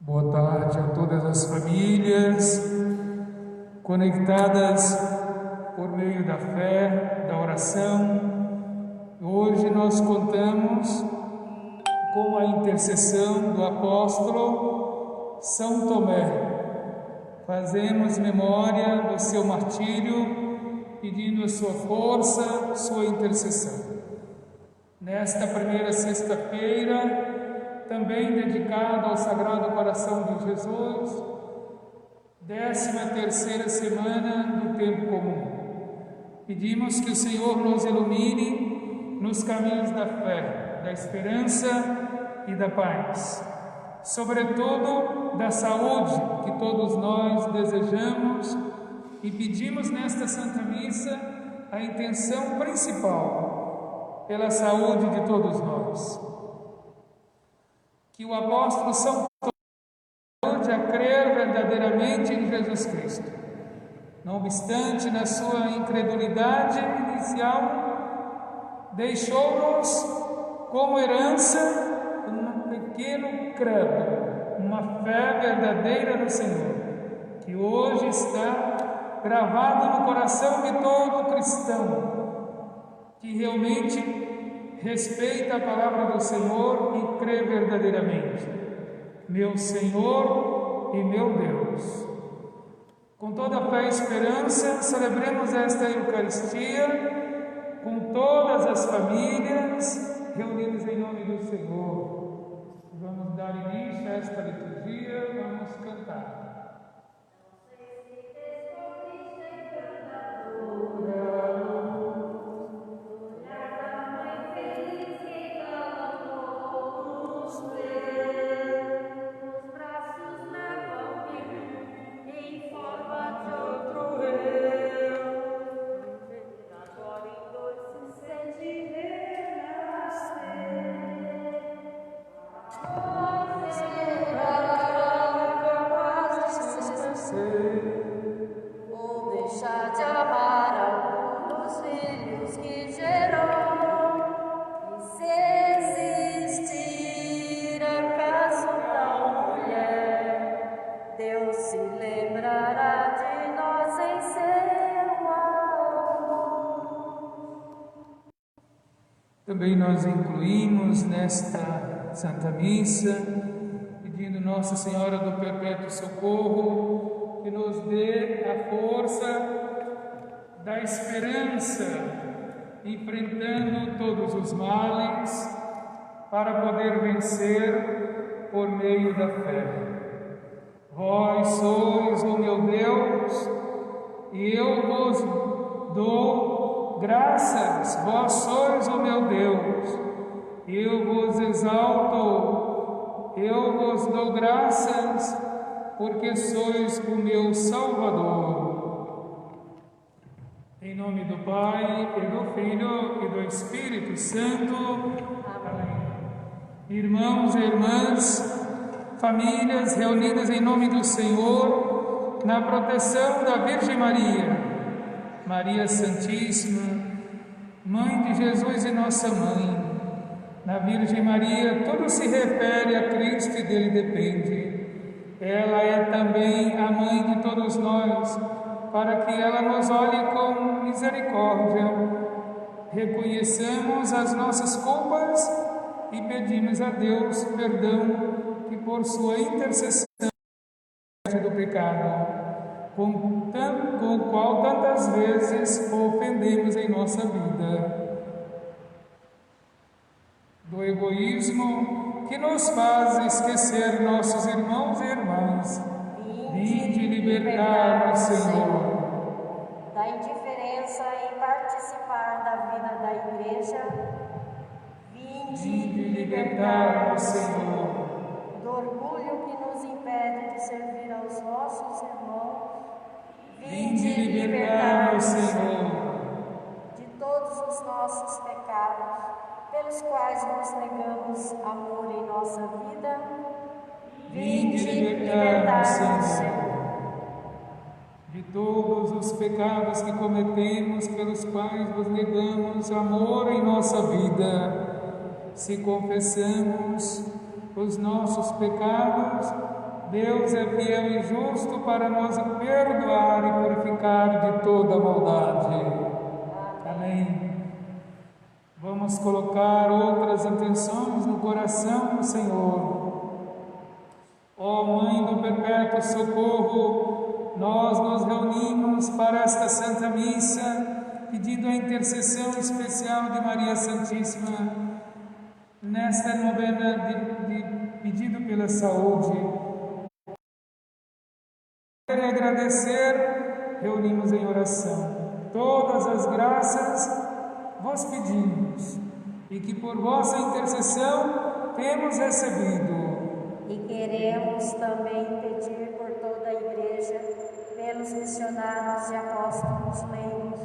Boa tarde a todas as famílias conectadas por meio da fé, da oração. Hoje nós contamos com a intercessão do apóstolo São Tomé. Fazemos memória do seu martírio, pedindo a sua força, sua intercessão. Nesta primeira sexta-feira, também dedicado ao Sagrado Coração de Jesus, 13ª semana do tempo comum. Pedimos que o Senhor nos ilumine nos caminhos da fé, da esperança e da paz, sobretudo da saúde que todos nós desejamos, e pedimos nesta Santa Missa a intenção principal pela saúde de todos nós. Que o apóstolo São Tomé ajude a crer verdadeiramente em Jesus Cristo. Não obstante, na sua incredulidade inicial, deixou-nos como herança um pequeno credo, uma fé verdadeira no Senhor, que hoje está gravado no coração de todo cristão, que realmente respeita a palavra do Senhor e crê verdadeiramente. Meu Senhor e meu Deus. Com toda a fé e esperança, celebremos esta Eucaristia com todas as famílias reunidas em nome do Senhor. Vamos dar início a esta liturgia, vamos cantar. Também nós incluímos nesta Santa Missa, pedindo Nossa Senhora do Perpétuo Socorro, que nos dê a força da esperança, enfrentando todos os males, para poder vencer por meio da fé. Vós sois o meu Deus, e eu vos dou graças, vós sois o meu Deus, eu vos exalto, eu vos dou graças, porque sois o meu Salvador. Em nome do Pai, e do Filho, e do Espírito Santo. Amém. Irmãos e irmãs, famílias reunidas em nome do Senhor, na proteção da Virgem Maria, Maria Santíssima, Mãe de Jesus e nossa Mãe. Na Virgem Maria, tudo se refere a Cristo e dele depende. Ela é também a Mãe de todos nós, para que ela nos olhe com misericórdia. Reconheçamos as nossas culpas e pedimos a Deus perdão, que por sua intercessão do pecado, com o qual tantas vezes ofendemos em nossa vida, do egoísmo que nos faz esquecer nossos irmãos e irmãs. Vinde libertar-nos, Senhor. Da indiferença em participar da vida da Igreja. Vinde libertar-nos, Senhor. Do orgulho que nos impede de servir aos nossos irmãos. Vinde libertar-nos, Senhor. De todos os nossos pecados, pelos quais nos negamos amor em nossa vida. Vinde libertar-nos, Senhor. De todos os pecados que cometemos, pelos quais nos negamos amor em nossa vida, se confessamos os nossos pecados, Deus é fiel e justo para nos perdoar e purificar de toda maldade. Amém. Vamos colocar outras intenções no coração do Senhor. Ó Mãe do Perpétuo Socorro, nós nos reunimos para esta Santa Missa, pedindo a intercessão especial de Maria Santíssima, nesta novena de pedido pela saúde. E agradecer, reunimos em oração. Todas as graças vos pedimos, e que por vossa intercessão temos recebido. E queremos também pedir por toda a Igreja, pelos missionários e apóstolos leigos,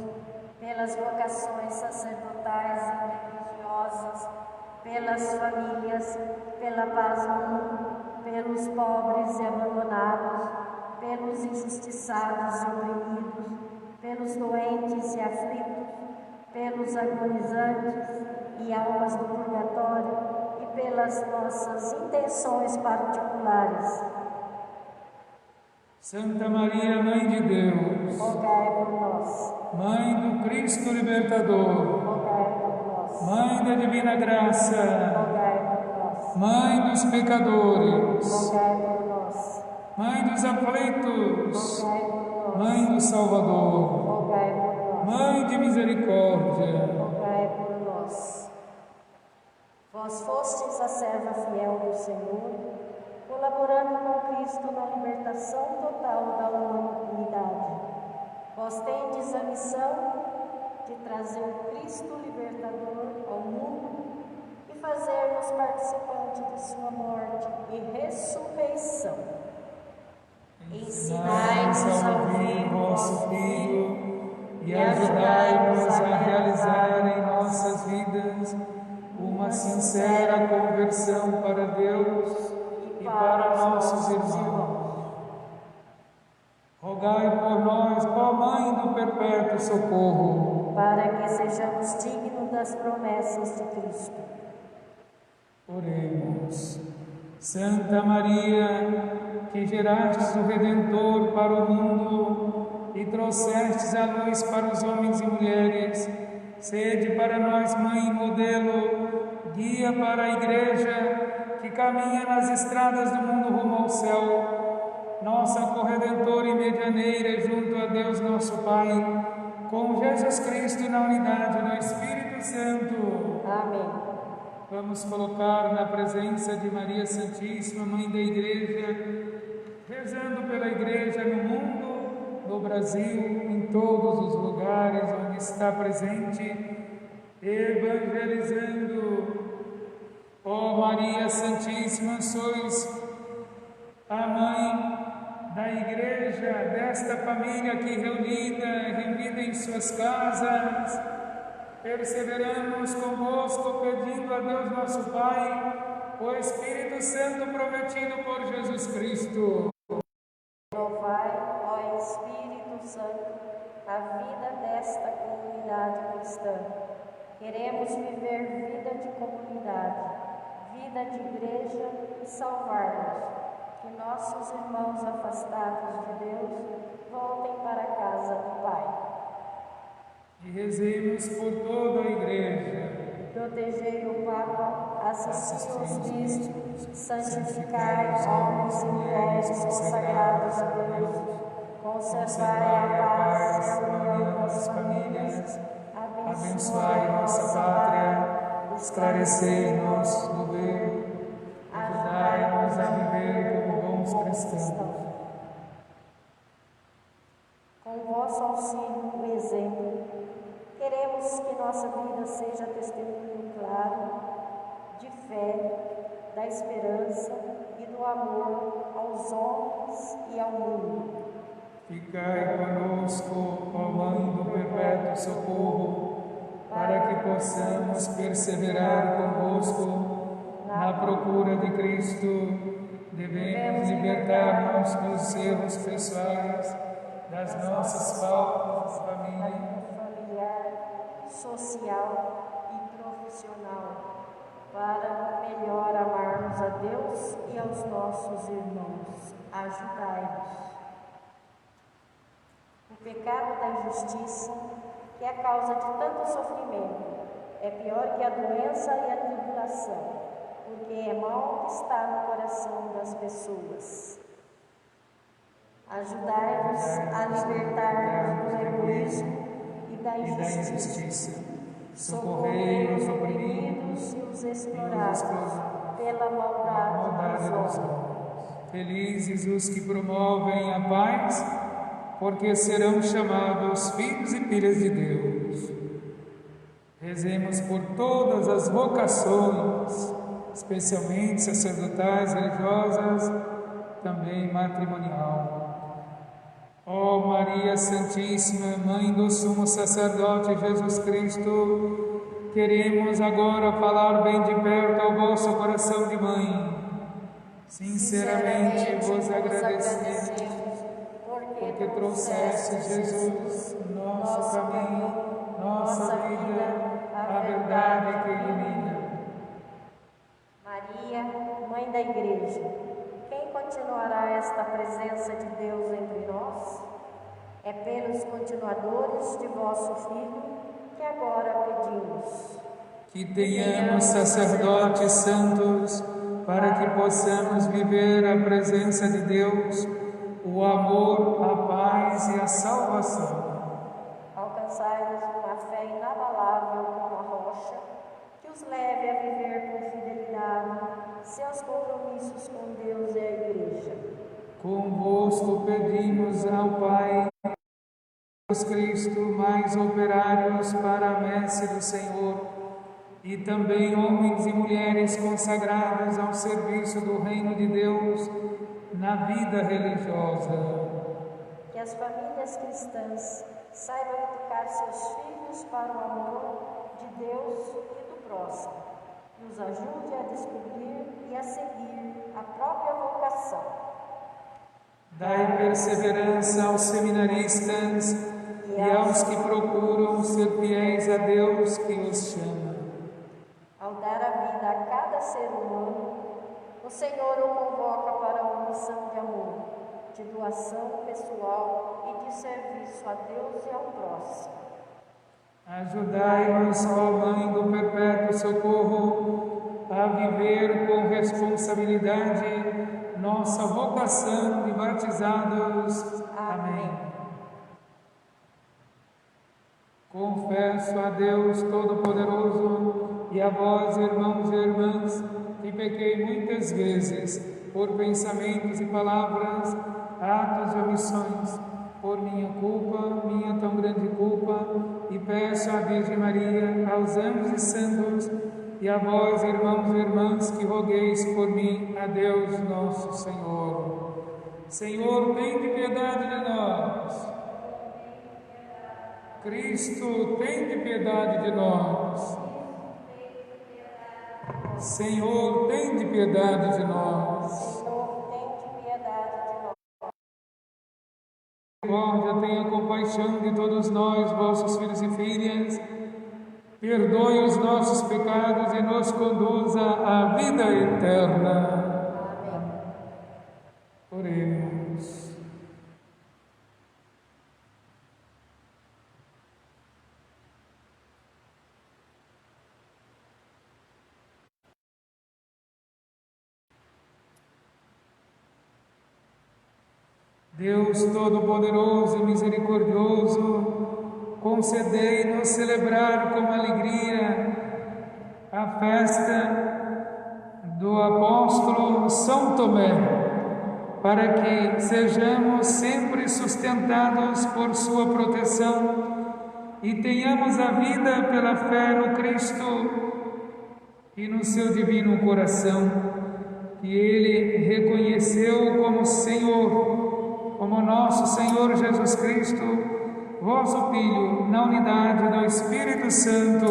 pelas vocações sacerdotais e religiosas, pelas famílias, pela paz no mundo, pelos pobres e abandonados, pelos injustiçados e oprimidos, pelos doentes e aflitos, pelos agonizantes e almas do purgatório e pelas nossas intenções particulares. Santa Maria, Mãe de Deus, rogai por nós. Mãe do Cristo Libertador, Rogai por nós. Mãe da Divina Graça, Rogai por nós. Mãe dos pecadores, Rogai por nós. Mãe dos aflitos, Rogai por nós. Mãe do Salvador, Rogai por nós. Mãe de misericórdia, rogai por nós. Vós fostes a serva fiel do Senhor, colaborando com Cristo na libertação total da humanidade. Vós tendes a missão de trazer o Cristo libertador ao mundo e fazer-nos participantes de sua morte e ressurreição. Ensinai-nos a ouvir vosso Filho e ajudai-nos a realizar em nossas vidas uma sincera conversão para Deus e para nossos irmãos. Rogai por nós, ó Mãe do Perpétuo Socorro, para que sejamos dignos das promessas de Cristo. Oremos. Santa Maria, que gerastes o Redentor para o mundo e trouxestes a luz para os homens e mulheres, sede para nós mãe e modelo, guia para a Igreja que caminha nas estradas do mundo rumo ao céu, nossa corredentora e medianeira junto a Deus nosso Pai, com Jesus Cristo na unidade do Espírito Santo. Amém. Vamos colocar na presença de Maria Santíssima, Mãe da Igreja, rezando pela Igreja no mundo, no Brasil, em todos os lugares onde está presente, evangelizando. Ó Maria Santíssima, sois a Mãe da Igreja, desta família aqui reunida em suas casas. Perseveramos convosco, pedindo a Deus nosso Pai, o Espírito Santo prometido por Jesus Cristo. Renovai, ó Espírito Santo, a vida desta comunidade cristã. Queremos viver vida de comunidade, vida de igreja e salvar-nos. Que nossos irmãos afastados de Deus voltem para a casa do Pai. E rezemos por toda a Igreja. Protegei o Papa, assisti os bispos, santificai homens e mulheres consagrados a Deus, conservai a paz e a união das famílias, abençoai nossa pátria, esclarecei-nos no bem, ajudai-nos a viver como bons cristãos. Com vosso auxílio e exemplo, queremos que nossa vida seja testemunho claro de fé, da esperança e do amor aos homens e ao mundo. Ficai conosco, ó Mãe do Perpétuo Socorro, para que possamos perseverar convosco na procura de Cristo. Devemos libertar-nos dos erros pessoais, das nossas faltas de família, social e profissional, para melhor amarmos a Deus e aos nossos irmãos. Ajudai-nos. O pecado da injustiça, que é a causa de tanto sofrimento, é pior que a doença e a tribulação, porque é mal que está no coração das pessoas. Ajudai-nos a libertar-nos do egoísmo e da injustiça. Socorrei os oprimidos e os explorados pela maldade dos homens. Felizes os que promovem a paz, porque serão chamados filhos e filhas de Deus. Rezemos por todas as vocações, especialmente sacerdotais, religiosas, também matrimonial. Ó Maria Santíssima, Mãe do Sumo Sacerdote Jesus Cristo, queremos agora falar bem de perto ao vosso coração de mãe. Sinceramente vos agradecemos, porque trouxeste Jesus, nosso caminho, nossa vida, a verdade que ilumina. Maria, Mãe da Igreja, quem continuará esta presença de Deus entre nós? É pelos continuadores de vosso Filho que agora pedimos. Que tenhamos sacerdotes santos, para que possamos viver a presença de Deus, o amor, a paz e a salvação. Alcançai-nos uma fé inabalável como a rocha, que os leve a viver com fidelidade seus compromissos com Deus e a Igreja. Convosco pedimos ao Pai, Jesus Cristo, mais operários para a messe do Senhor, e também homens e mulheres consagrados ao serviço do reino de Deus na vida religiosa. Que as famílias cristãs saibam educar seus filhos para o amor de Deus e do próximo. Nos ajude a descobrir e a seguir a própria vocação. Dai perseverança aos seminaristas e aos que procuram ser fiéis a Deus que os chama. Ao dar a vida a cada ser humano, o Senhor o convoca para uma missão de amor, de doação pessoal e de serviço a Deus e ao próximo. Ajudai-nos, ó Mãe do Perpétuo Socorro, a viver com responsabilidade nossa vocação de batizados. Amém. Confesso a Deus Todo-Poderoso e a vós, irmãos e irmãs, que pequei muitas vezes por pensamentos e palavras, atos e omissões, por minha culpa, minha tão grande culpa, e peço à Virgem Maria, aos anjos e santos, e a vós, irmãos e irmãs, que rogueis por mim a Deus nosso Senhor. Senhor, tende piedade de nós. Cristo, tende piedade de nós. Senhor, tende piedade de nós. Senhor, tende piedade de nós. Misericórdia, tenha compaixão de todos nós, vossos filhos e filhas. Perdoe os nossos pecados e nos conduza à vida eterna. Amém. Oremos. Deus Todo-Poderoso e Misericordioso, concedei-nos celebrar com alegria a festa do apóstolo São Tomé, para que sejamos sempre sustentados por sua proteção e tenhamos a vida pela fé no Cristo e no seu divino coração, que ele reconheceu como Senhor, como nosso Senhor Jesus Cristo, vosso Filho, na unidade do Espírito Santo.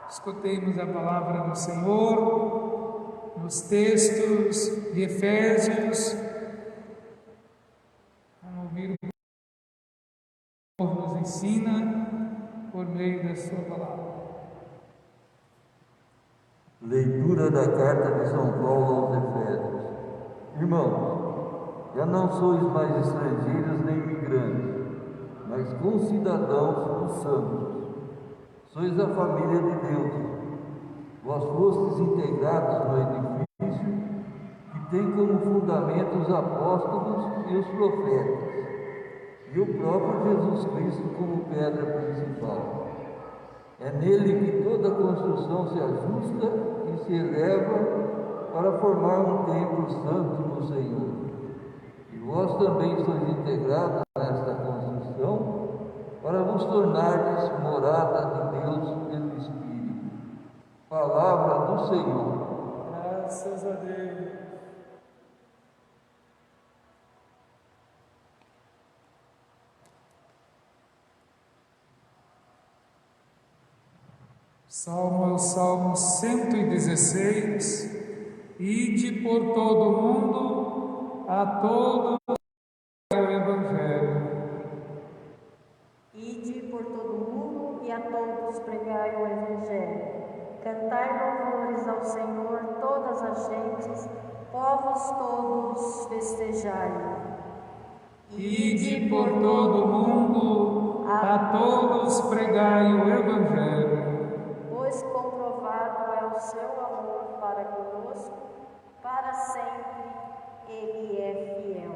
Escutemos a palavra do Senhor nos textos de Efésios. Vamos ouvir o que o Senhor nos ensina por meio da sua palavra. Leitura da carta de São Paulo aos Efésios. Irmãos, já não sois mais estrangeiros nem imigrantes, mas concidadãos dos santos. Sois a família de Deus. Vós fostes integrados no edifício que tem como fundamento os apóstolos e os profetas, e o próprio Jesus Cristo como pedra principal. É nele que toda a construção se ajusta e se eleva para formar um templo santo no Senhor. E vós também sois integrados nesta construção para vos tornardes morada de Deus pelo Espírito. Palavra do Senhor. Graças a Deus. Salmo é o Salmo 116. Ide por todo o mundo, a todos o Evangelho. Ide por todo o mundo e a todos pregai o Evangelho. Cantai louvores ao Senhor todas as gentes, povos todos festejai. Ide por todo o mundo, a todos pregai o Evangelho. Pois comprovado é o seu amor para conosco, para sempre Ele é fiel.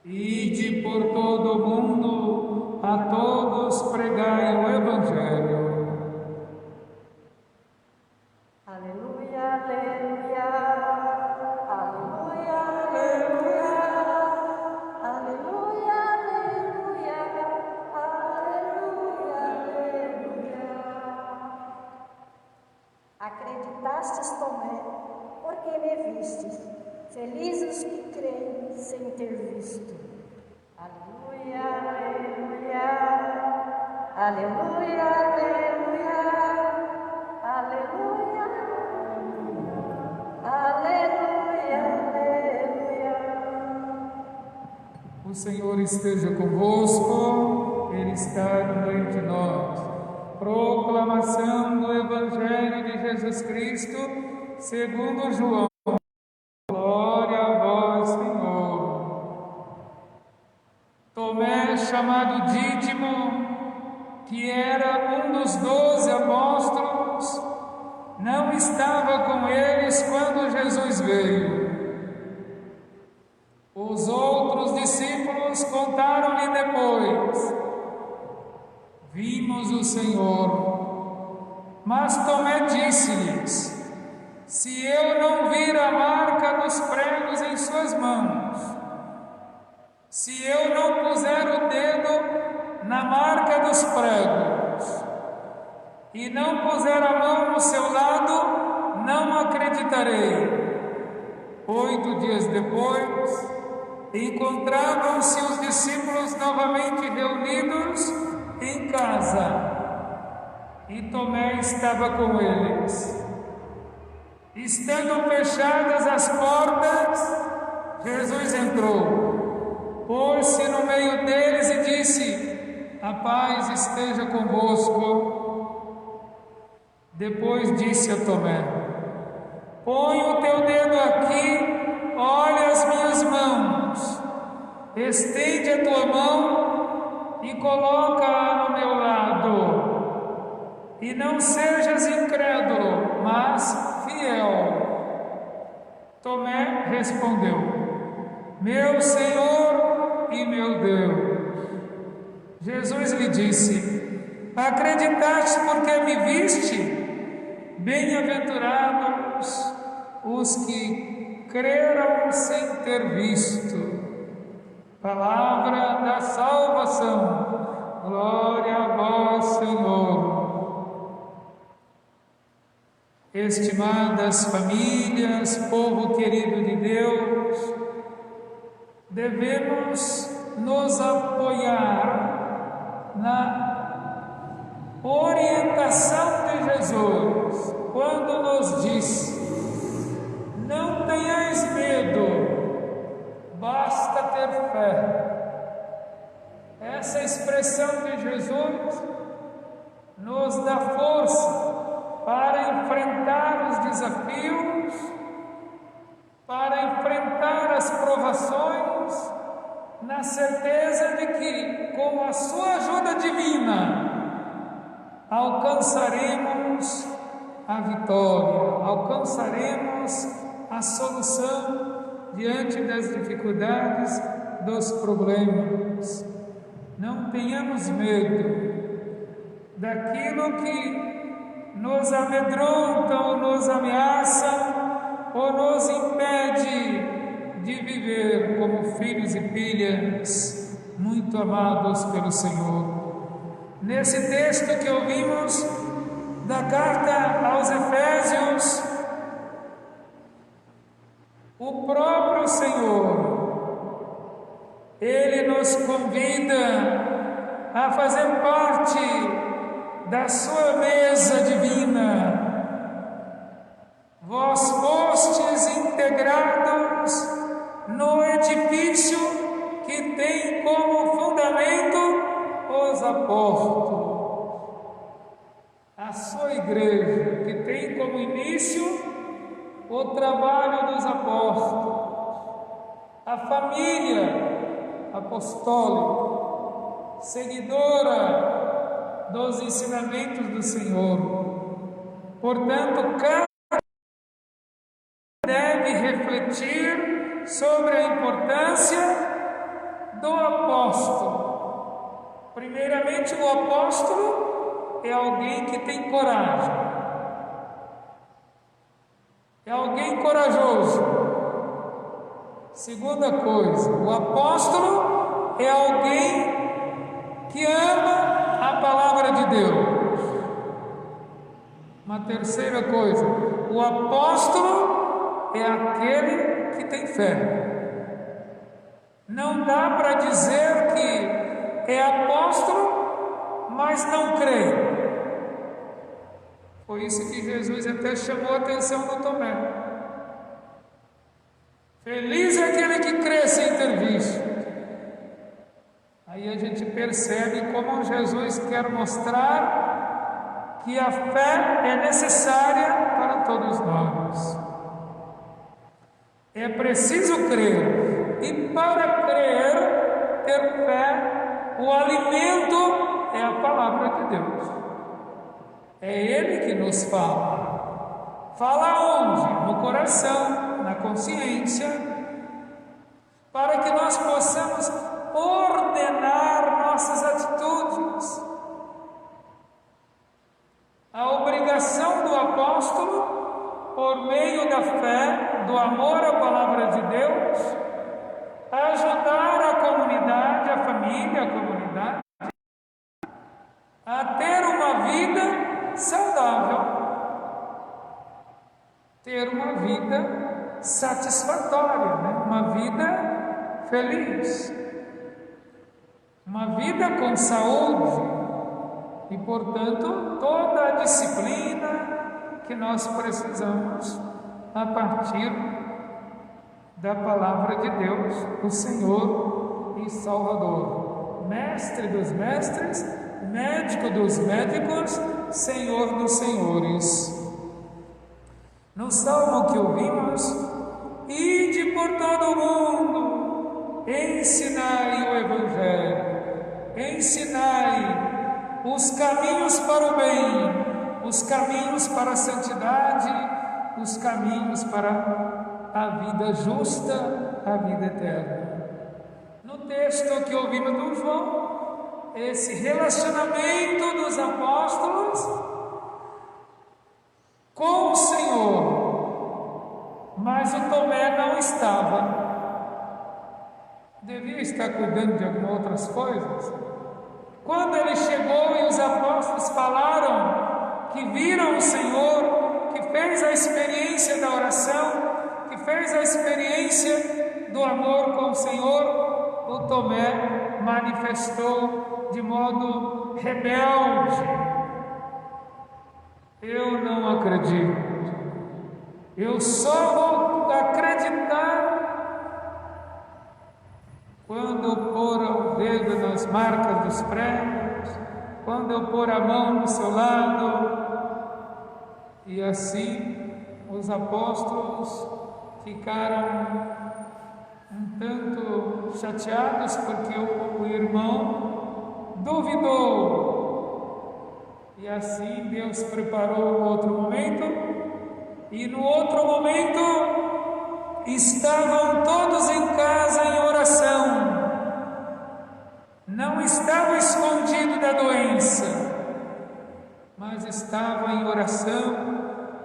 Ide por todo o mundo, a todos pregai o Evangelho. Aleluia, aleluia, aleluia, aleluia, aleluia, aleluia, aleluia, aleluia. Acreditastes, Tomé, porque me vistes. Felizes os que creem sem ter visto. Aleluia, aleluia, aleluia, aleluia, aleluia, aleluia, aleluia. O Senhor esteja convosco, Ele está no meio de nós. Proclamação do Evangelho de Jesus Cristo, segundo João. Glória a vós, Senhor. Tomé, chamado Dídimo, que era um dos 12 apóstolos, não estava com eles quando Jesus veio. Os outros discípulos contaram-lhe depois: vimos o Senhor. Mas Tomé disse-lhes: se eu não vir a marca dos pregos em suas mãos, se eu não puser o dedo na marca dos pregos e não puser a mão no seu lado, não acreditarei. 8 dias depois, encontravam-se os discípulos novamente reunidos em casa, e Tomé estava com eles. Estando fechadas as portas, Jesus entrou, pôs-se no meio deles e disse: a paz esteja convosco. Depois disse a Tomé: põe o teu dedo aqui, olha as minhas mãos, estende a tua mão e coloca-a no meu lado. E não sejas incrédulo, mas fiel. Tomé respondeu: meu Senhor e meu Deus. Jesus lhe disse: acreditaste porque me viste? Bem-aventurados os que creram sem ter visto. Palavra da salvação. Glória a vós, Senhor. Estimadas famílias, povo querido de Deus, devemos nos apoiar na orientação de Jesus, quando nos diz: não tenhais medo, basta ter fé. Essa expressão de Jesus nos dá força para enfrentar os certeza de que, com a sua ajuda divina, alcançaremos a vitória, alcançaremos a solução diante das dificuldades, dos problemas. Não tenhamos medo daquilo que nos amedronta ou nos ameaça ou nos impede de viver como filhos e filhas muito amados pelo Senhor. Nesse texto que ouvimos da carta aos Efésios, o próprio Senhor, Ele nos convida a fazer parte da sua mesa divina. Vós fostes integrados no edifício que tem como fundamento os apóstolos. A sua igreja, que tem como início o trabalho dos apóstolos, a família apostólica, seguidora dos ensinamentos do Senhor. Portanto, cada deve refletir sobre a importância do apóstolo. Primeiramente, o apóstolo é alguém que tem coragem, é alguém corajoso. Segunda coisa, o apóstolo é alguém que ama a palavra de Deus. Uma terceira coisa, o apóstolo é aquele que tem fé. Não dá para dizer que é apóstolo, mas não crê. Foi isso que Jesus até chamou a atenção do Tomé. Feliz é aquele que crê sem ter visto. Aí a gente percebe como Jesus quer mostrar que a fé é necessária para todos nós. É preciso crer, e para crer, ter fé, o alimento é a palavra de Deus. É Ele que nos fala. Fala onde? No coração, na consciência, para que nós possamos ordenar nossas atitudes. A obrigação do apóstolo, por meio da fé, do amor à palavra de Deus, ajudar a comunidade, a família, a comunidade, a ter uma vida saudável, ter uma vida satisfatória, né? Uma vida feliz, uma vida com saúde e, portanto, toda a disciplina que nós precisamos a partir da palavra de Deus, o Senhor e Salvador, Mestre dos mestres, Médico dos médicos, Senhor dos senhores. No salmo que ouvimos, ide por todo o mundo, ensinai o Evangelho, ensinai os caminhos para o bem, os caminhos para a santidade, os caminhos para a vida justa, a vida eterna. No texto que ouvimos do João, esse relacionamento dos apóstolos com o Senhor, mas o Tomé não estava. Devia estar cuidando de algumas outras coisas. Quando ele chegou e os apóstolos falaram que viram o Senhor, que fez a experiência da oração, que fez a experiência do amor com o Senhor, o Tomé manifestou de modo rebelde: eu não acredito, eu só vou acreditar quando eu pôr o dedo nas marcas dos pregos, quando eu pôr a mão no seu lado. E assim os apóstolos ficaram um tanto chateados porque o irmão duvidou. E assim Deus preparou outro momento, e no outro momento estavam todos em casa em oração. Não estava escondido da doença, mas estava em oração,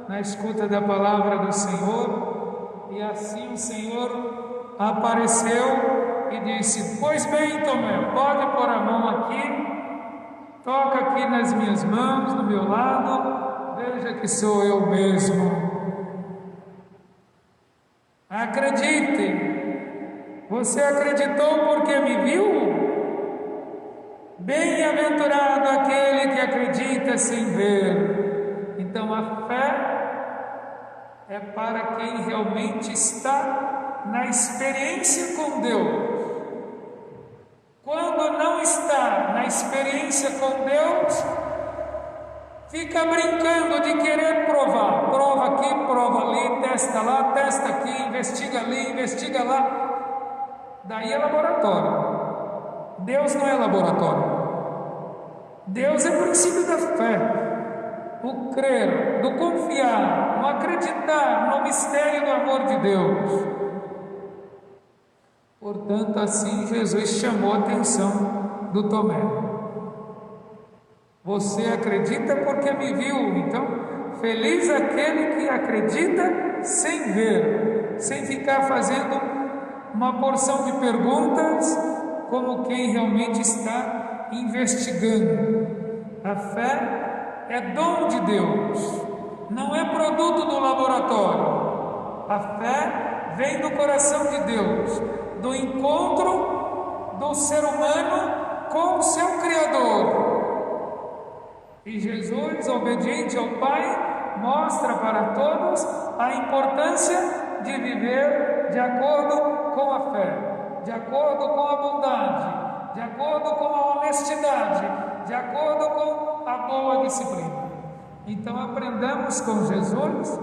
na escuta da palavra do Senhor. E assim o Senhor apareceu e disse: pois bem, Tomé, pode pôr a mão aqui, toca aqui nas minhas mãos, do meu lado, veja que sou eu mesmo. Acredite. Você acreditou porque me viu? Bem-aventurado aquele que acredita sem ver. Então a fé é para quem realmente está na experiência com Deus. Quando não está na experiência com Deus, fica brincando de querer provar. Prova aqui, prova ali, testa lá, testa aqui, investiga ali, investiga lá. Daí é laboratório. Deus não é laboratório. Deus é o princípio da fé, o crer, do confiar, no acreditar no mistério do amor de Deus. Portanto, assim Jesus chamou a atenção do Tomé. Você acredita porque me viu? Então, feliz aquele que acredita sem ver, sem ficar fazendo uma porção de perguntas, como quem realmente está investigando. A fé é dom de Deus, não é produto do laboratório. A fé vem do coração de Deus, do encontro do ser humano com o seu Criador. E Jesus, obediente ao Pai, mostra para todos a importância de viver de acordo com a fé, de acordo com a bondade, de acordo com a honestidade, de acordo com a boa disciplina. Então aprendamos com Jesus,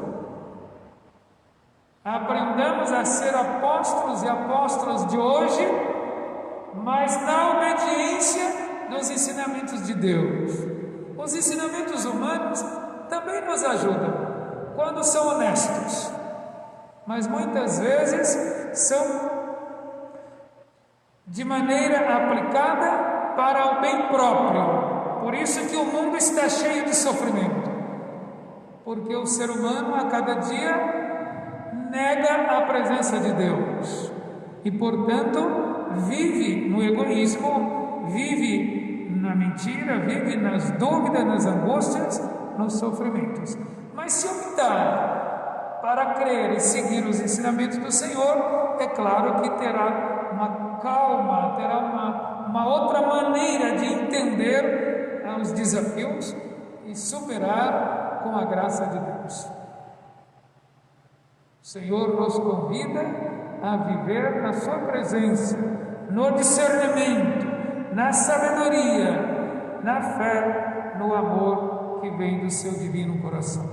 aprendamos a ser apóstolos e apóstolos de hoje, mas na obediência dos ensinamentos de Deus. Os ensinamentos humanos também nos ajudam quando são honestos, mas muitas vezes são de maneira aplicada para o bem próprio. Por isso que o mundo está cheio de sofrimento, porque o ser humano a cada dia nega a presença de Deus e, portanto, vive no egoísmo, vive na mentira, vive nas dúvidas, nas angústias, nos sofrimentos. Mas se optar para crer e seguir os ensinamentos do Senhor, é claro que terá uma calma, terá uma outra maneira de entender os desafios e superar com a graça de Deus. O Senhor nos convida a viver na sua presença, no discernimento, na sabedoria, na fé, no amor que vem do seu divino coração.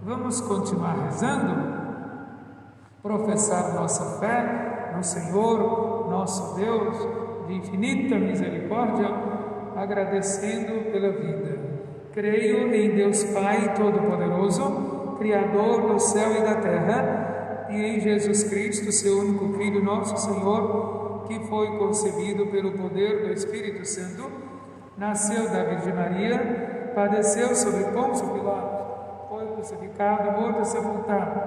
Vamos continuar rezando, professar nossa fé no Senhor, nosso Deus, de infinita misericórdia, agradecendo pela vida. Creio em Deus Pai Todo-Poderoso, Criador do céu e da terra, e em Jesus Cristo, seu único Filho, nosso Senhor, que foi concebido pelo poder do Espírito Santo, nasceu da Virgem Maria, padeceu sob Pôncio Pilatos, foi crucificado, morto e sepultado,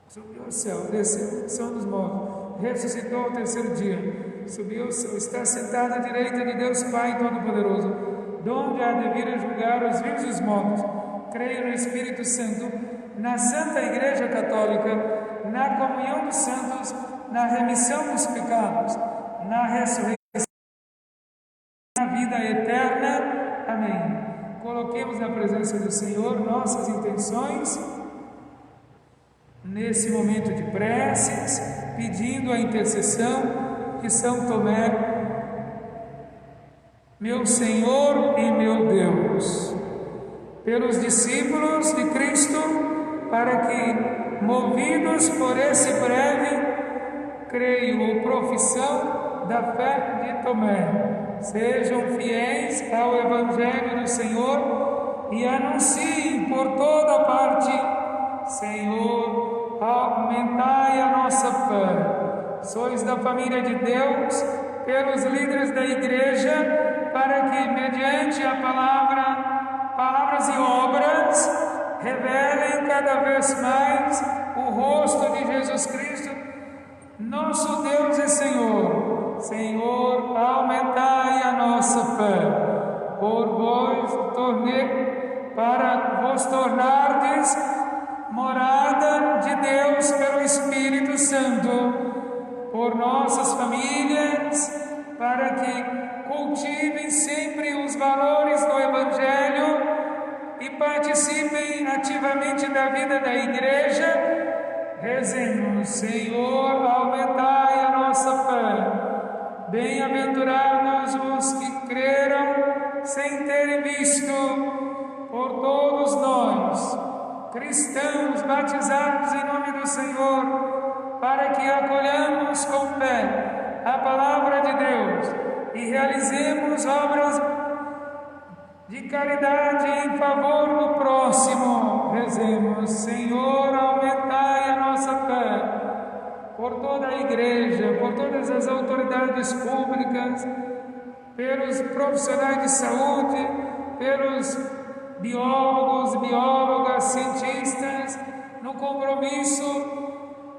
subiu ao céu, desceu dos mortos, ressuscitou ao terceiro dia, subiu ao céu, está sentado à direita de Deus Pai Todo-Poderoso, donde há de vir a julgar os vivos e os mortos. Creio no Espírito Santo, na Santa Igreja Católica, na comunhão dos santos, na remissão dos pecados, na ressurreição, na vida eterna. Amém. Coloquemos na presença do Senhor nossas intenções nesse momento de preces, pedindo a intercessão de São Tomé, meu Senhor e meu Deus, pelos discípulos de Cristo, para que, movidos por esse breve creio, ou profissão da fé de Tomé. Sejam fiéis ao Evangelho do Senhor e anunciem por toda parte: Senhor, aumentai a nossa fé. Sois da família de Deus, pelos líderes da igreja, para que, mediante a palavras e obras, revelem cada vez mais o rosto de Jesus Cristo, nosso Deus e Senhor. Senhor, aumentai a nossa fé, para vos tornardes morada de Deus pelo Espírito Santo, por nossas famílias, para que cultivem sempre os valores do Evangelho e participem ativamente da vida da igreja. Rezemos: Senhor, aumentai a nossa fé. Bem-aventurados os que creram sem terem visto. Por todos nós, cristãos batizados em nome do Senhor, para que acolhamos com fé a palavra de Deus e realizemos obras de caridade em favor do próximo. Rezemos: Senhor, aumentai a nossa fé. Por toda a igreja, por todas as autoridades públicas, pelos profissionais de saúde, pelos biólogos, biólogas, cientistas, no compromisso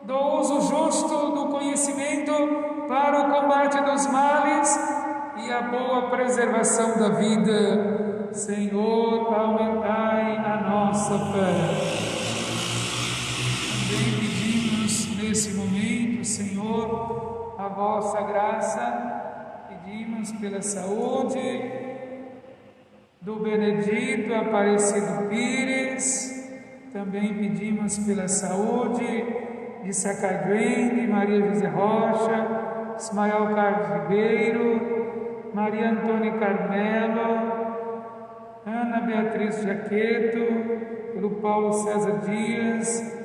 do uso justo do conhecimento para o combate dos males e a boa preservação da vida. Senhor, aumentai a nossa fé. Também pedimos nesse momento, Senhor, a vossa graça. Pedimos pela saúde do Benedito Aparecido Pires. Também pedimos pela saúde de Sacadém, de Maria José Rocha, Ismael Carlos Ribeiro, Maria Antônia Carmelo, Ana Beatriz Jaqueto, pelo Paulo César Dias,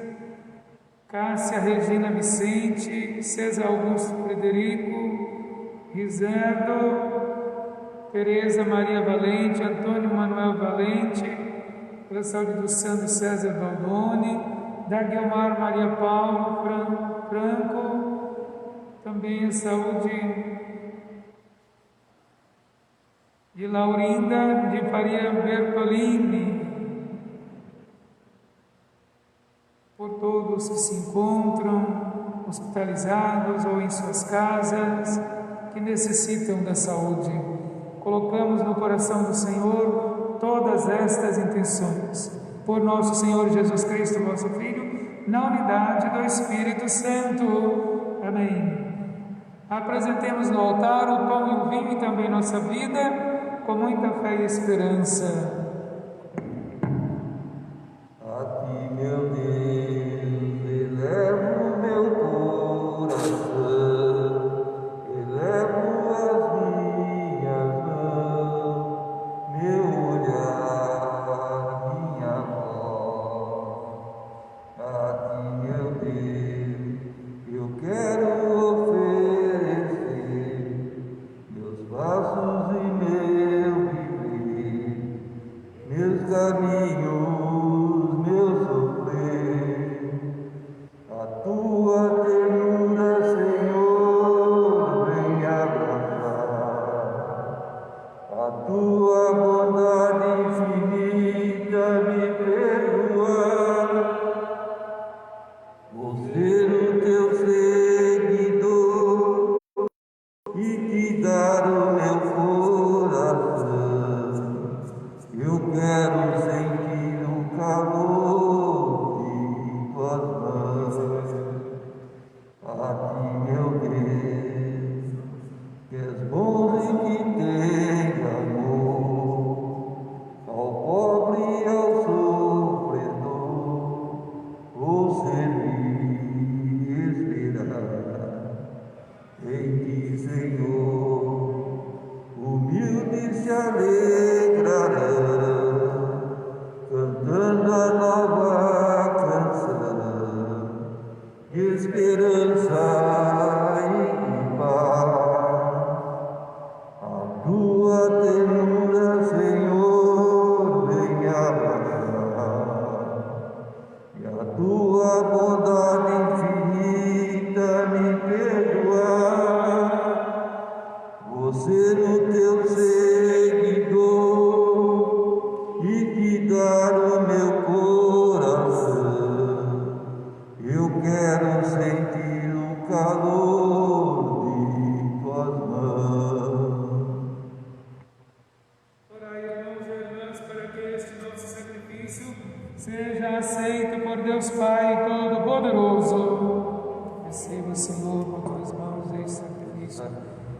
Cássia Regina Vicente, César Augusto Frederico, Riserdo, Tereza Maria Valente, Antônio Manuel Valente, pela saúde do Santo César Baldoni, da Guilmar Maria Paulo Franco, também a saúde de Laurinda de Faria Bertolini, por todos que se encontram hospitalizados ou em suas casas, que necessitam da saúde. Colocamos no coração do Senhor todas estas intenções. Por nosso Senhor Jesus Cristo, vosso Filho, na unidade do Espírito Santo. Amém. Apresentemos no altar o pão e o vinho e também nossa vida, com muita fé e esperança. A ti, meu Deus, elevo meu coração, elevo as minhas mãos, meu olhar, minha voz. A ti, meu Deus, eu quero oferecer meus passos e meu viver, meus caminhos, meu sofrer. A tua ternura, Senhor, vem abraçar. A tua bondade infinita me perdoar. Vou ser o teu seguidor e te dar o meu coração. Eu quero sentir o calor de tuas mãos. A ti, meu Deus, que és bom e que tens amor ao pobre e ao sofredor. Vou servir e esperar em ti, Senhor. Humildes se alegrarão, cantando a nova canção de esperança. tua bondade infinita me perdoar. Você no teu seguidor e te dar o meu coração. Eu quero sentir o calor de tuas mãos. Orai, irmãos e irmãs, para que este nosso sacrifício seja aceito por Deus Pai Todo-Poderoso. Receba, Senhor, com tuas mãos este sacrifício,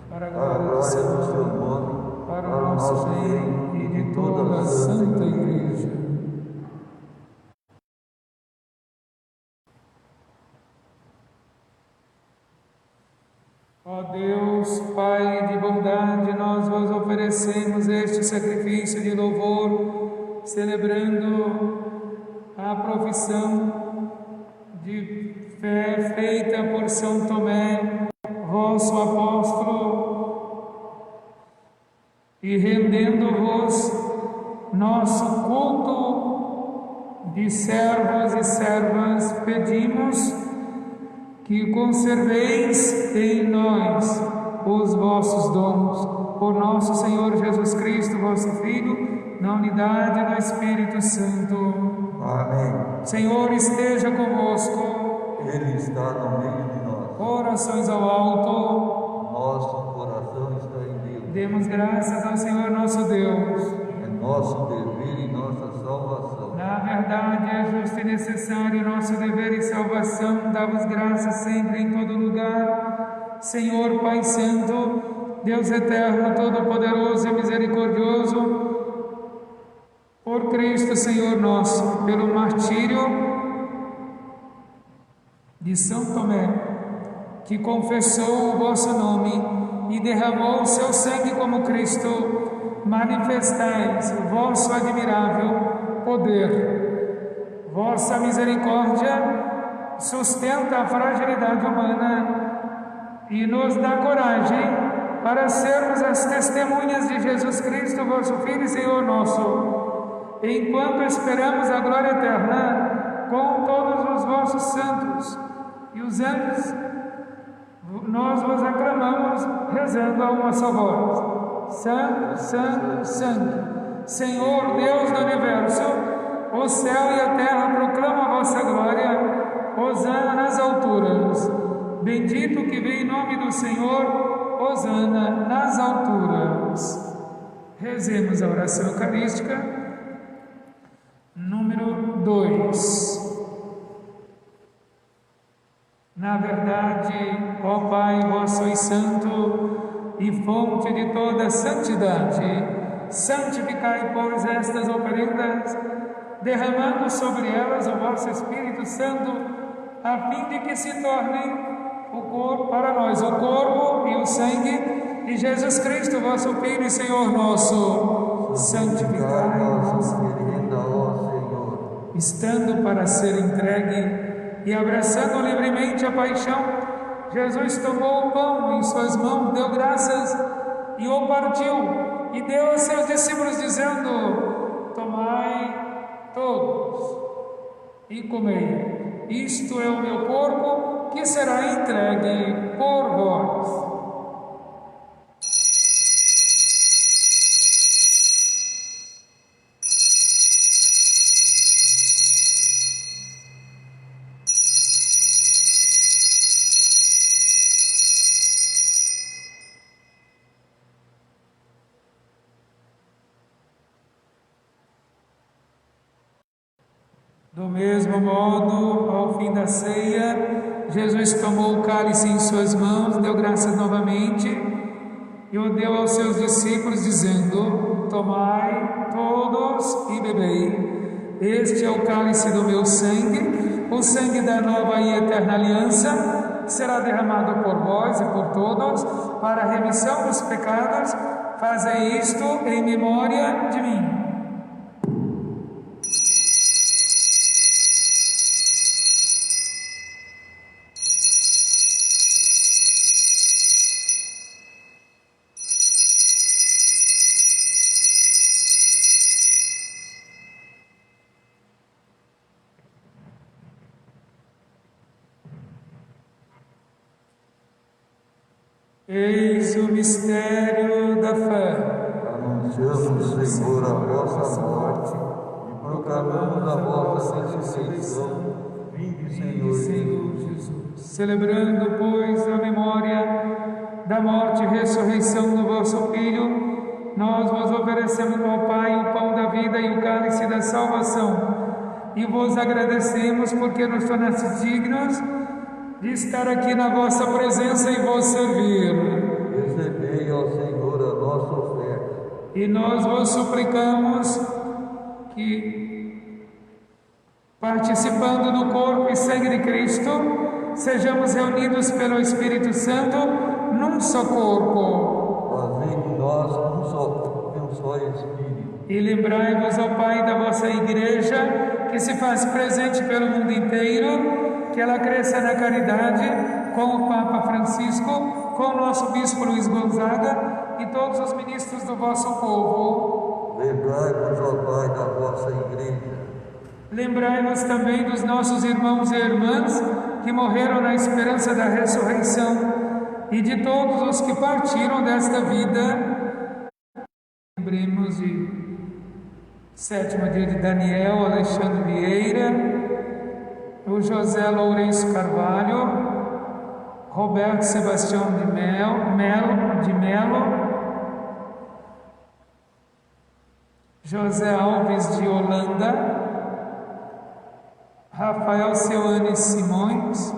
para a glória do seu nome, para o nosso bem e de toda a Santa Igreja. Ó Deus, Pai de bondade, nós vos oferecemos este sacrifício de louvor, celebrando a profissão de fé feita por São Tomé, vosso apóstolo, e rendendo-vos nosso culto de servos e servas, pedimos que conserveis em nós os vossos dons, por nosso Senhor Jesus Cristo, vosso Filho, na unidade do Espírito Santo. Amém. Senhor esteja convosco. Ele está no meio de nós. Orações ao alto. Nosso coração está em Deus. Demos graças ao Senhor nosso Deus. É nosso dever e nossa salvação. Na verdade, é justo e necessário nosso dever e salvação. Dá-vos graças sempre em todo lugar. Senhor Pai Santo, Deus eterno, todo-poderoso e misericordioso, por Cristo Senhor nosso, pelo martírio de São Tomé, que confessou o vosso nome e derramou o seu sangue como Cristo, manifestais o vosso admirável poder. Vossa misericórdia sustenta a fragilidade humana e nos dá coragem para sermos as testemunhas de Jesus Cristo, vosso Filho e Senhor nosso, enquanto esperamos a glória eterna com todos os vossos santos e os anjos. Nós vos aclamamos rezando a uma só voz: Santo, Santo, Santo, Senhor Deus do universo, o céu e a terra proclamam a vossa glória. Hosana nas alturas. Bendito que vem em nome do Senhor. Hosana nas alturas. Rezemos a oração eucarística número 2. Na verdade, ó Pai, vós sois santo e fonte de toda santidade, santificai, pois, estas oferendas, derramando sobre elas o vosso Espírito Santo, a fim de que se tornem o corpo, para nós o corpo e o sangue de Jesus Cristo, vosso Filho e Senhor nosso. Santificai-vos, estando para ser entregue e abraçando livremente a paixão, Jesus tomou o pão em suas mãos, deu graças e o partiu, e deu aos seus discípulos, dizendo: tomai todos e comei, isto é o meu corpo, que será entregue por vós. Do mesmo modo, ao fim da ceia, Jesus tomou o cálice em suas mãos, deu graças novamente e o deu aos seus discípulos, dizendo: tomai todos e bebei. Este é o cálice do meu sangue, o sangue da nova e eterna aliança, que será derramado por vós e por todos para a remissão dos pecados. Fazei isto em memória de mim. Eis o mistério da fé. Anunciamos, Senhor, a vossa morte e proclamamos a vossa ressurreição. Vinde, Senhor Jesus. Celebrando, pois, a memória da morte e ressurreição do vosso Filho, nós vos oferecemos ao Pai o pão da vida e o cálice da salvação. E vos agradecemos porque nos tornastes dignos de estar aqui na vossa presença e vos servir. Recebei, ó Senhor, a nossa oferta. E nós vos suplicamos que, participando do corpo e sangue de Cristo, sejamos reunidos pelo Espírito Santo num só corpo. Fazei de nós um só Espírito. E lembrai-vos, ó Pai, da vossa Igreja, que se faz presente pelo mundo inteiro, que ela cresça na caridade, com o Papa Francisco, com o nosso Bispo Luiz Gonzaga e todos os ministros do vosso povo. Lembrai-vos, ó Pai, da vossa Igreja. Lembrai-vos também dos nossos irmãos e irmãs que morreram na esperança da ressurreição e de todos os que partiram desta vida. Lembremos de sétimo dia de Daniel, Alexandre Vieira, o José Lourenço Carvalho, Roberto Sebastião de Melo, José Alves de Holanda, Rafael Ceuane Simões,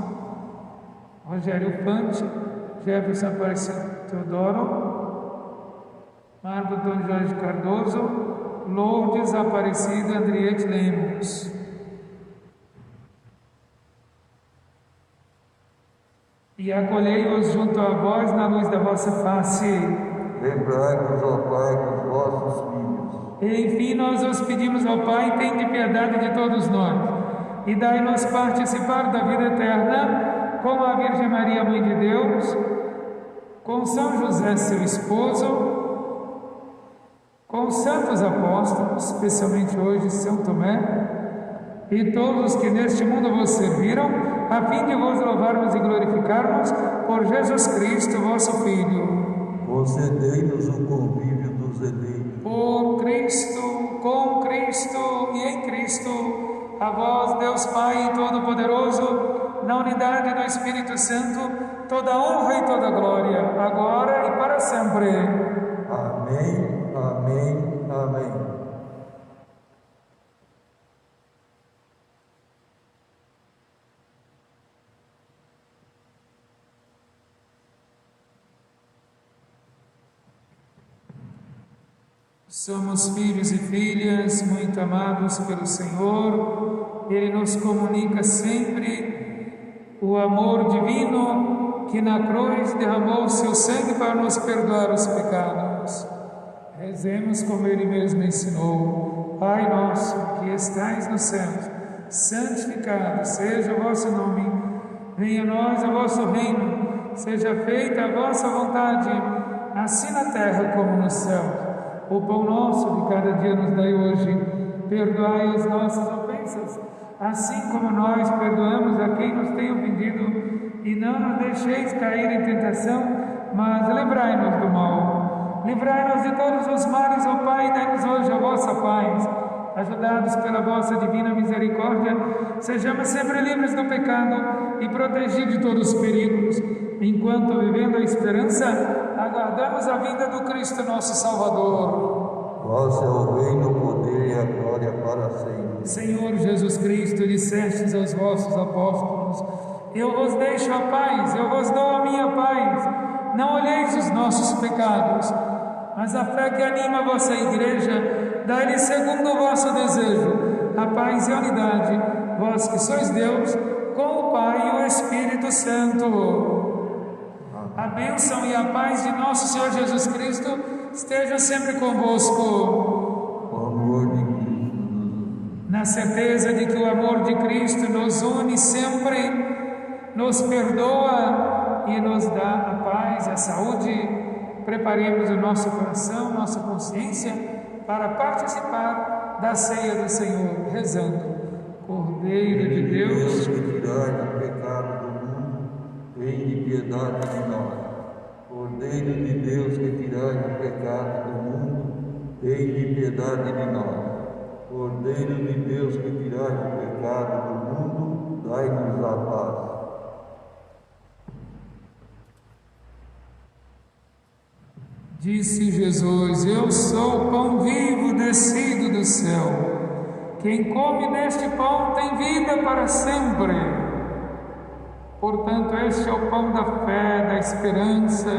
Rogério Pante, Jefferson Aparecido Teodoro, Marco Antônio Jorge Cardoso, Lourdes Aparecida Andriete Lemos. E acolhei-os junto a vós na luz da vossa face. Lembrai-vos, ó Pai, dos vossos filhos. E enfim nós os pedimos ao Pai, tende piedade de todos nós, e dai-nos participar da vida eterna com a Virgem Maria, Mãe de Deus, com São José, seu esposo, com os santos apóstolos, especialmente hoje São Tomé, e todos os que neste mundo vos serviram, a fim de vos louvarmos e glorificarmos por Jesus Cristo, vosso Filho. Concedei-nos o convívio dos eleitos. Por Cristo, com Cristo e em Cristo, a vós, Deus Pai Todo-Poderoso, na unidade do Espírito Santo, toda honra e toda glória, agora e para sempre. Amém, amém, amém. Somos filhos e filhas muito amados pelo Senhor. Ele nos comunica sempre o amor divino que na cruz derramou o seu sangue para nos perdoar os pecados. Rezemos como Ele mesmo ensinou. Pai nosso que estais no céu, santificado seja o vosso nome. Venha a nós o vosso reino. Seja feita a vossa vontade, assim na terra como no céu. O pão nosso de cada dia nos dai hoje. Perdoai as nossas ofensas, assim como nós perdoamos a quem nos tem ofendido. E não nos deixeis cair em tentação, mas livrai-nos do mal. Livrai-nos de todos os males, ó Pai, dai-nos hoje a vossa paz. Ajudados pela vossa divina misericórdia, sejamos sempre livres do pecado e protegidos de todos os perigos, enquanto, vivendo a esperança, aguardamos a vinda do Cristo nosso Salvador. Vosso é o reino, o poder e a glória para sempre. Senhor Jesus Cristo, dissestes aos vossos apóstolos: eu vos deixo a paz, eu vos dou a minha paz. Não olheis os nossos pecados, mas a fé que anima a vossa Igreja, dai-lhe segundo o vosso desejo, a paz e a unidade, vós que sois Deus, com o Pai e o Espírito Santo. A bênção e a paz de nosso Senhor Jesus Cristo estejam sempre convosco. O amor de Cristo nos une. Na certeza de que o amor de Cristo nos une sempre, nos perdoa e nos dá a paz, a saúde, preparemos o nosso coração, nossa consciência, para participar da ceia do Senhor, rezando. Cordeiro de Deus, que tirai o pecado do mundo, tem piedade de nós. Cordeiro de Deus que tirais o pecado do mundo, tende piedade de nós. Cordeiro de Deus que tirais o pecado do mundo, dai-nos a paz. Disse Jesus: Eu sou o pão vivo descido do céu. Quem come deste pão tem vida para sempre. Portanto, este é o pão da fé, da esperança,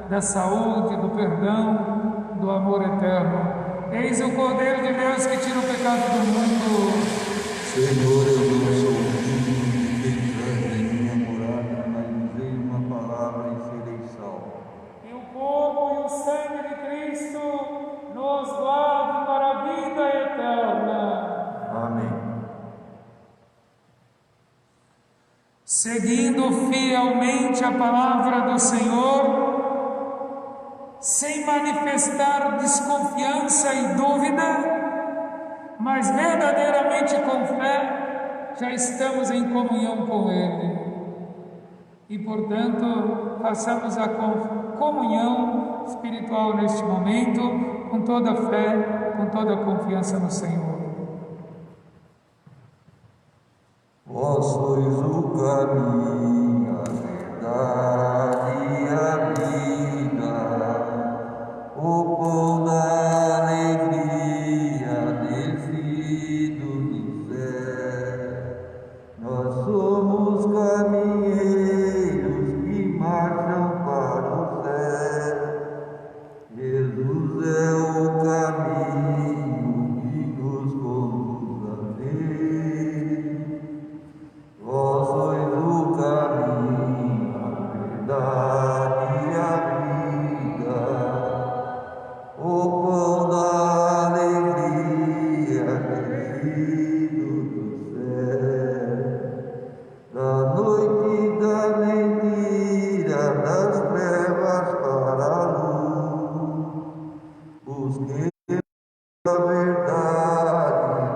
da saúde, do perdão, do amor eterno. Eis o Cordeiro de Deus que tira o pecado do mundo. Senhor, eu não sou digno de entrar em minha morada, mas dizei uma palavra e serei salvo. E o corpo e o sangue de Cristo nos guarde para a vida eterna. Amém. Seguindo fielmente a palavra do Senhor, sem manifestar desconfiança e dúvida, mas verdadeiramente com fé, já estamos em comunhão com Ele. E, portanto, façamos a comunhão espiritual neste momento, com toda a fé, com toda a confiança no Senhor. Vós sois o caminho, a verdade e a vida, o pão da alegria descido do céu. Nós somos caminheiros que marcham para o céu. Jesus é o caminho que nos conduz a Deus. Vós sois o caminho, a verdade e a vida, o pão da alegria descido do céu, da noite e da mentira, das trevas para a luz. Busquei a verdade,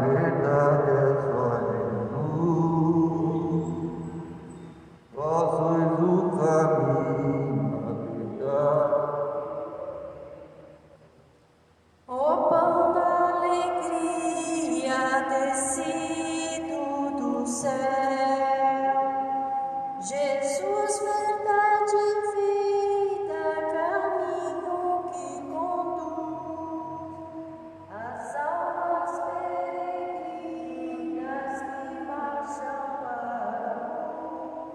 verdade é só Jesus. Vós sois o caminho, a verdade. O pão da alegria descido do céu, Jesus, verdade e vida, caminho que conduz as almas peregrinas que marcham para a luz.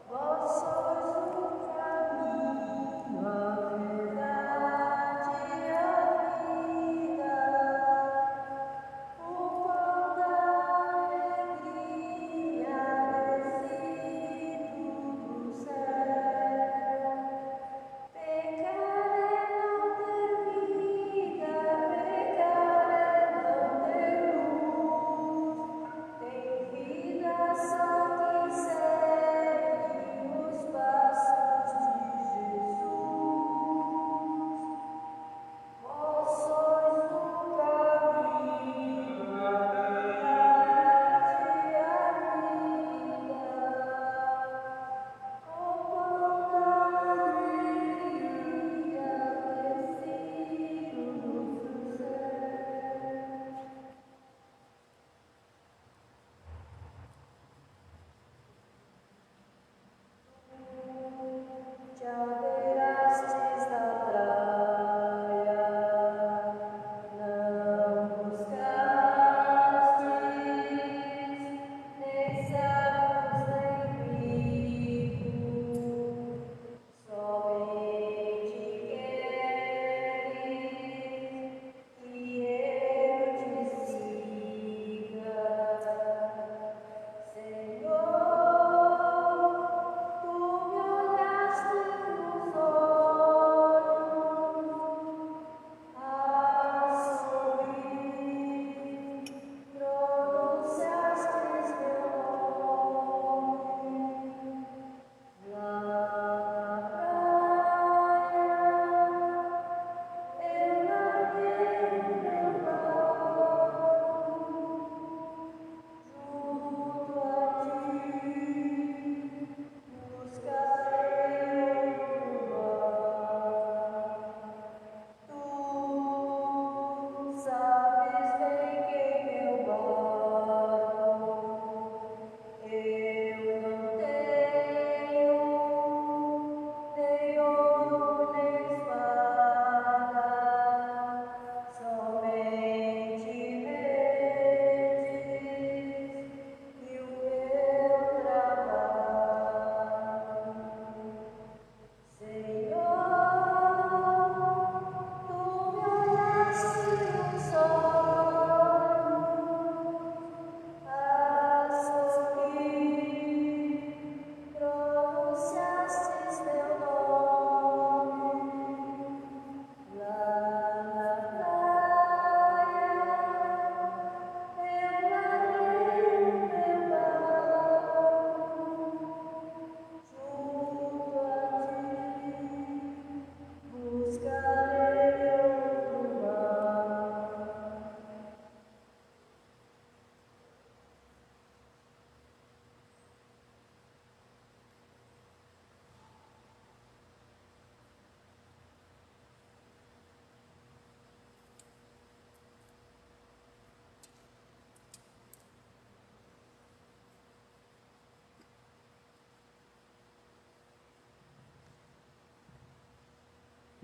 Vós sois o caminho, a verdade e a vida, o pão da alegria descido do céu. Pecar é não ter vida, pecar é não ter luz. Tem vida só quem segue os passos de Jesus. Vós sois o caminho, a verdade e a vida, o pão da alegria descido do céu.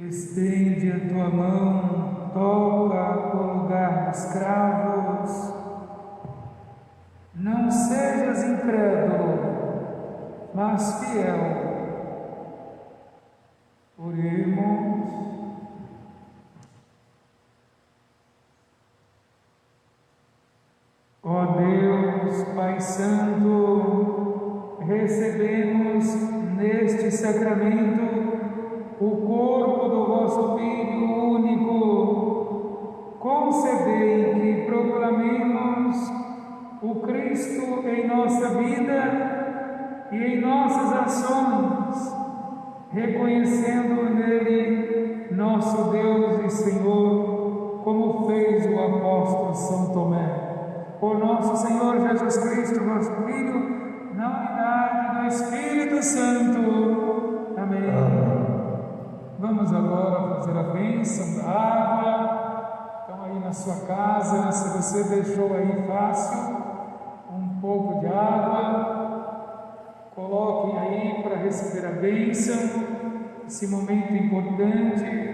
Estende a tua mão, toca o lugar dos cravos. Não sejas incrédulo, mas fiel. Oremos. Ó Deus, Pai Santo, recebemos neste sacramento o corpo do vosso Filho único. Concedei que proclamemos o Cristo em nossa vida e em nossas ações, reconhecendo nele nosso Deus e Senhor, como fez o apóstolo São Tomé. Por nosso Senhor Jesus Cristo, vosso Filho, na unidade do Espírito Santo. Amém. Vamos agora fazer a bênção da água. Então aí na sua casa, se você deixou aí fácil, um pouco de água, coloquem aí para receber a bênção, esse momento importante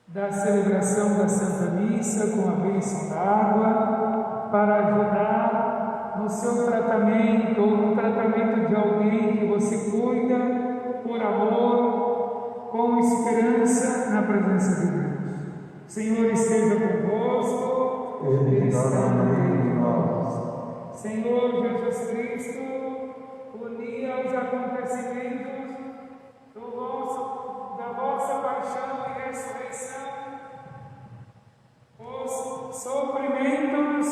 da celebração da Santa Missa com a bênção da água, para ajudar no seu tratamento ou no tratamento de alguém que você cuida, por amor, com esperança na presença de Deus. Senhor esteja convosco, Ele está no meio de nós. Senhor Jesus Cristo, uni aos acontecimentos da vossa paixão e ressurreição, os sofrimentos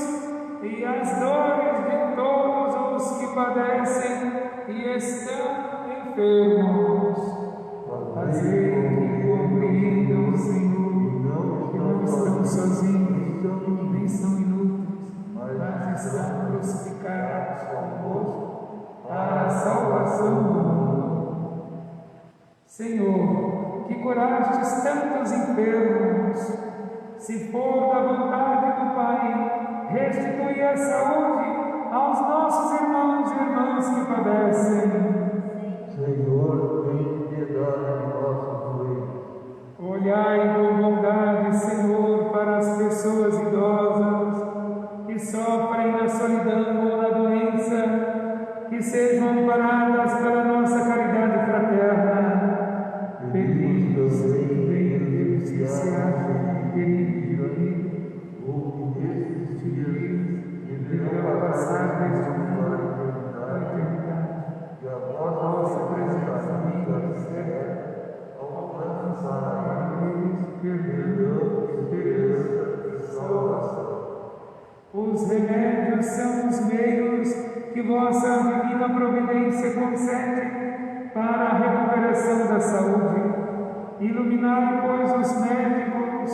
e as dores de todos os que padecem e estão enfermos. Fazei que compreendam, Senhor, que não estão sozinhos, nem são inúteis, mas estão crucificados convosco para a salvação do mundo. Senhor, que curastes tantos enfermos, se for da vontade do Pai, restitui a saúde aos nossos irmãos e irmãs que padecem. Senhor, tem piedade de nosso doente. Olhai com bondade, Senhor, para as pessoas idosas que sofrem na solidão ou na doença, que sejam amparadas pela nossa caridade fraterna. Pedimos que venha Deus que se ache em perigo de vida, Ou que nestes dias deverá passar deste mundo à eternidade. que a vossa presença amiga certa alcançará perdão, esperança e salvação. Os remédios são os meios que vossa divina providência concede para a recuperação da saúde. Iluminai, pois, os médicos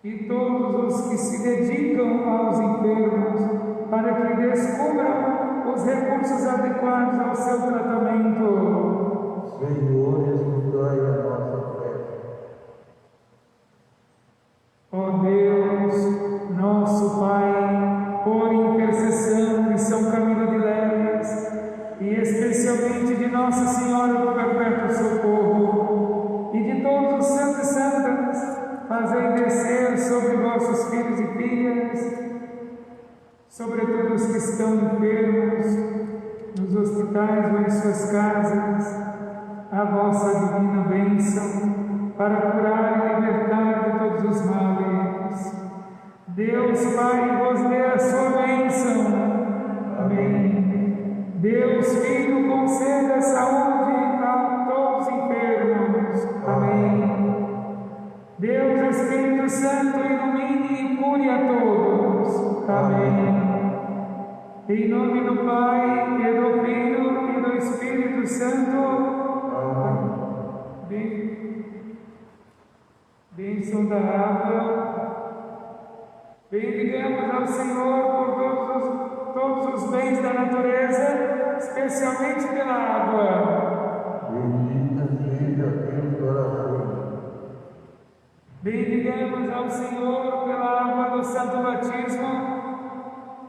e todos os que se dedicam aos enfermos, para que descubram os recursos adequados ao seu tratamento. Senhor, escutai a nossa prece. Ó Deus, nosso Pai, por intercessão de São Camilo de Léus e especialmente de Nossa Senhora do Perpétuo Socorro e de todos os santos e santas, fazei descer sobre vossos filhos e filhas, sobretudo os que estão enfermos, nos hospitais ou em suas casas, a vossa divina bênção para curar e libertar de todos os males. Deus Pai vos dê a sua bênção. Amém. Deus Filho conceda saúde a todos os enfermos. Amém. Deus Espírito Santo ilumine e cure a todos. Amém. Em nome do Pai, e do Filho, e do Espírito Santo. Amém. Bênção da água. Bendigamos ao Senhor por todos os bens da natureza, especialmente pela água. Bendita seja Deus para sempre. Bendigamos ao Senhor pela água do Santo Batismo,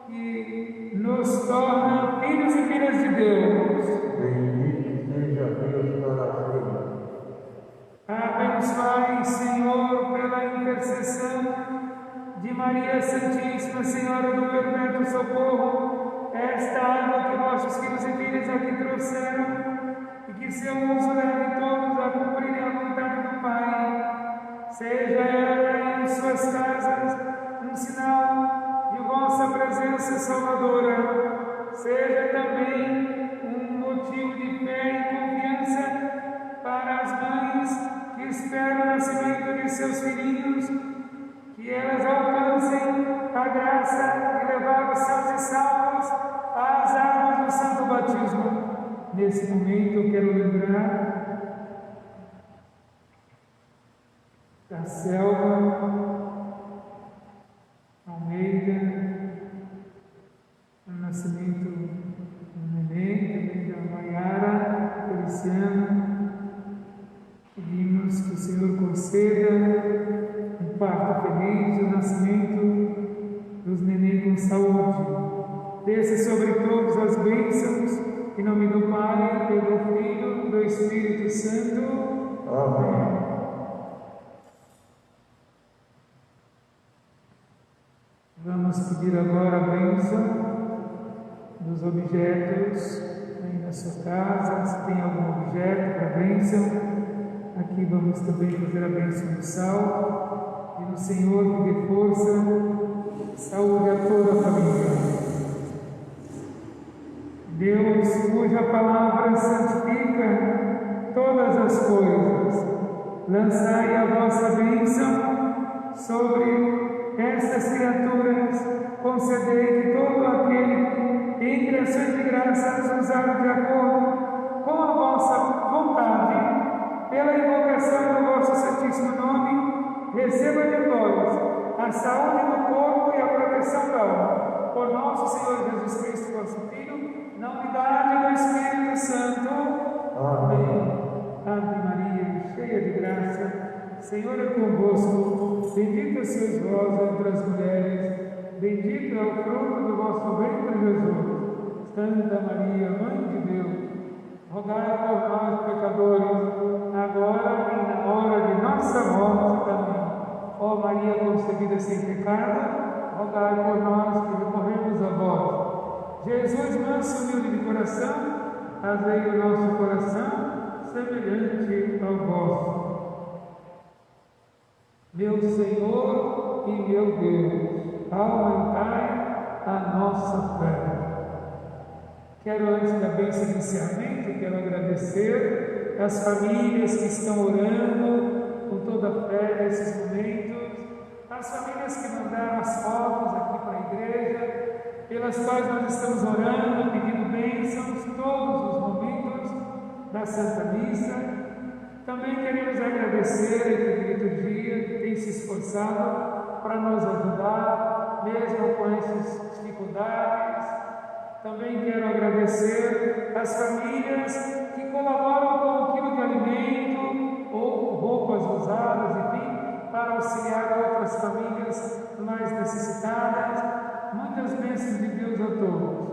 que nos torna filhos e filhas de Deus. Bendito seja Deus para sempre. Maria Santíssima, Senhora do Perpétuo Socorro, esta água que vossos filhos e filhas aqui trouxeram, e que seu uso leve todos a cumprirem a vontade do Pai, seja ela em suas casas um sinal de vossa presença salvadora, seja também um motivo de fé e confiança para as mães que esperam o nascimento de seus filhinhos, que elas alcancem a graça de levar os seus e salvos às águas do Santo Batismo. Nesse momento eu quero lembrar da Selva Almeida, o nascimento do neném, também da Maiara Feliciano. Pedimos que o Senhor conceda um parto feliz, o nascimento dos neném com saúde. Desça sobre todos as bênçãos, em nome do Pai, do Filho e do Espírito Santo. Amém. Vamos pedir agora a bênção dos objetos aí na sua casa. Se tem algum objeto para bênção, aqui vamos também fazer a bênção do sal. E no Senhor que dê força, saúde a toda a família. Deus, cuja palavra santifica todas as coisas, lançai a vossa bênção sobre estas criaturas, concedei que todo aquele que entre ações de graças usar de acordo com a vossa vontade, pela invocação do vosso santíssimo nome, receba de nós a saúde do corpo e a proteção da alma. Por nosso Senhor Jesus Cristo, vosso Filho, na unidade do Espírito Santo. Amém. Ave Maria, cheia de graça, Senhor é convosco. Bendita sois vós entre as mulheres, bendito é o fruto do vosso ventre, Jesus. Santa Maria, Mãe de Deus, rogai por nós, pecadores, agora e na hora de nossa morte. Amém. Ó Maria concebida sem pecado, rogai por nós que recorremos a vós. Jesus, manso e humilde de coração, fazei o nosso coração semelhante ao vosso. Meu Senhor e meu Deus, aumentai a nossa fé. Quero, antes da bênção de encerramento, quero agradecer às famílias que estão orando com toda a fé nesses momentos, às famílias que mandaram as fotos aqui para a igreja, pelas quais nós estamos orando, pedindo bênçãos todos os momentos da Santa Missa. Também queremos agradecer a equipe de liturgia que tem se esforçado para nos ajudar, mesmo com essas dificuldades. Também quero agradecer às famílias que colaboram com um quilo de alimento ou roupas usadas, enfim, para auxiliar outras famílias mais necessitadas. Muitas bênçãos de Deus a todos.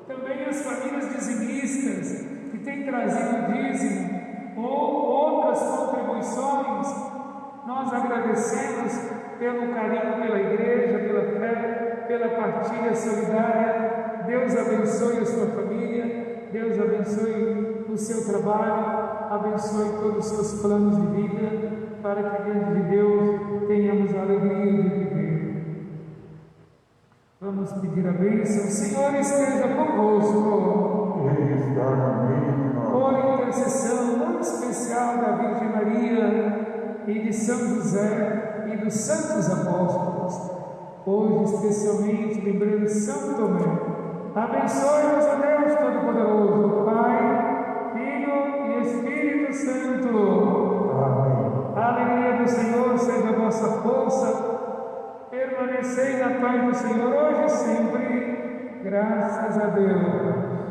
Também as famílias dizimistas que têm trazido dízimo ou outras contribuições, nós agradecemos pelo carinho pela igreja, pela fé, pela partilha solidária. Deus abençoe a sua família, Deus abençoe o seu trabalho, abençoe todos os seus planos de vida, para que diante de Deus tenhamos a alegria de viver. Vamos pedir a bênção. O Senhor esteja convosco. Ele está no meio de nós. Por intercessão muito especial da Virgem Maria e de São José e dos santos apóstolos, hoje especialmente lembrando São Tomé, abençoe-nos a Deus Todo-Poderoso, Pai, Filho e Espírito Santo. Amém. A alegria do Senhor seja a vossa força. Permanecei na paz do Senhor hoje e sempre. Graças a Deus.